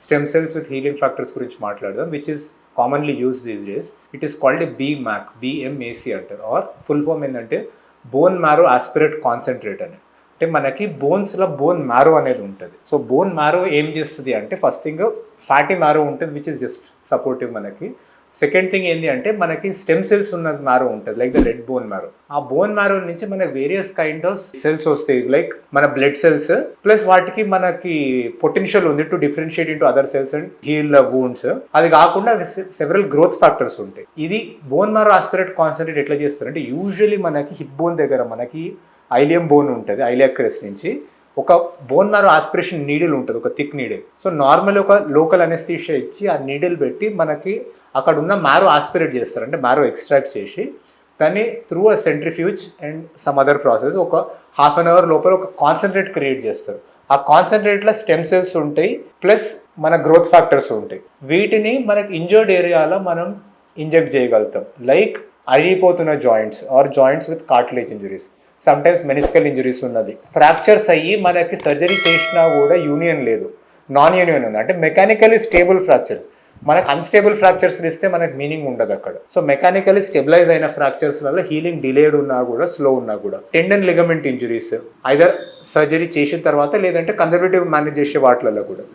Stem cells with healing factors గురించి మాట్లాడదాం, which is commonly use these days. It is called a BMAC, BMAC అంటారు. Are full form ఏంటంటే bone marrow aspirate concentrate అని. అంటే మనకి బోన్స్లో bone marrow అనేది ఉంటుంది. సో బోన్ మ్యారో ఏం చేస్తుంది అంటే ఫస్ట్ థింగ్ ఫ్యాటీ మ్యారో ఉంటుంది, విచ్ ఇస్ జస్ట్ సపోర్టివ్ మనకి. సెకండ్ థింగ్ ఏంటి అంటే మనకి స్టెమ్ సెల్స్ ఉన్న మ్యారో ఉంటుంది, like the red bone marrow. ఆ బోన్ మ్యారో నుంచి మనకి వేరియస్ కైండ్ ఆఫ్ సెల్స్ వస్తాయి, లైక్ మన బ్లడ్ సెల్స్, ప్లస్ వాటికి మనకి పొటెన్షియల్ ఉంది to differentiate into other cells and heal wounds. అది కాకుండా సెవరల్ గ్రోత్ ఫ్యాక్టర్స్ ఉంటాయి. ఇది బోన్ మ్యారో ఆస్పిరేట్ కాన్సన్ట్రేట్ ఎట్లా చేస్తారు అంటే యూజువల్లీ మనకి హిప్ బోన్ దగ్గర మనకి ఐలియం బోన్ ఉంటుంది, ఐలియా క్రెస్ట్ నుంచి ఒక బోన్ మ్యారో ఆస్పిరేషన్ నీడిల్ ఉంటుంది, ఒక థిక్ నీడిల్. సో నార్మల్ ఒక లోకల్ అనెస్థీషియా ఇచ్చి ఆ నీడిల్ పెట్టి మనకి అక్కడ ఉన్న మ్యారో ఆస్పిరేట్ చేస్తారు, అంటే మ్యారో ఎక్స్ట్రాక్ట్ చేసి దాన్ని through a centrifuge and some other process ఒక హాఫ్ అన్ అవర్ లోపల ఒక కాన్సన్ట్రేట్ క్రియేట్ చేస్తారు. ఆ కాన్సన్ట్రేట్లో స్టెమ్ సెల్స్ ఉంటాయి, ప్లస్ మన గ్రోత్ ఫ్యాక్టర్స్ ఉంటాయి. వీటిని మనకి ఇంజర్డ్ ఏరియాలో మనం ఇంజెక్ట్ చేయగలుగుతాం, లైక్ అరిగిపోతున్న joints or joints with cartilage injuries, sometimes meniscal injuries ఉన్నది. ఫ్రాక్చర్స్ అయ్యి మనకి సర్జరీ చేసినా కూడా యూనియన్ లేదు, నాన్ యూనియన్ ఉంది, అంటే మెకానికలీ స్టేబుల్ ఫ్రాక్చర్స్. మనకు అన్స్టేబుల్ ఫ్రాక్చర్స్ ఇస్తే మనకు మీనింగ్ ఉండదు అక్కడ. సో మెకానికలీ స్టెబిలైజ్ అయిన ఫ్రాక్చర్స్ వల్ల హీలింగ్ డిలేడ్ ఉన్నా కూడా, స్లో ఉన్నా కూడా, tendon ligament injuries either surgery చేసిన తర్వాత లేదంటే కన్జర్వేటివ్ మేనేజ్ చేసే వాటిలలో కూడా